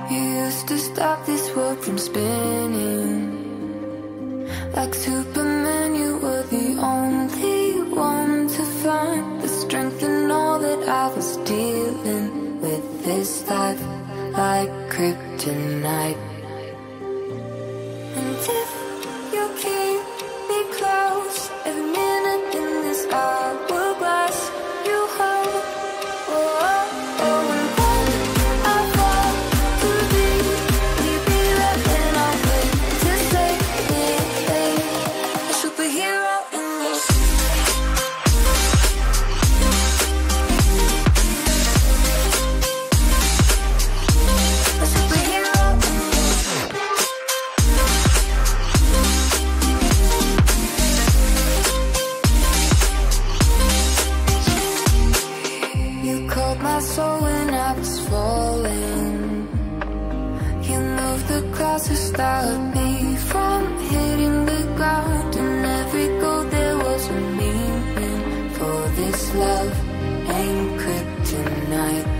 You used to stop this world from spinning. Like Superman, you were the only one to find the strength in all that I was dealing with this life, like kryptonite. And if you keep me close, every minute in this hourglass, you hold. Oh, oh, oh, and when I fall to leave, will you be there when I wait to save me? A superhero in this. A superhero in this. You called my soul when I was falling. You moved the clouds to stop me from hitting the ground. And every goal there was a meaning. For this love ain't kryptonite.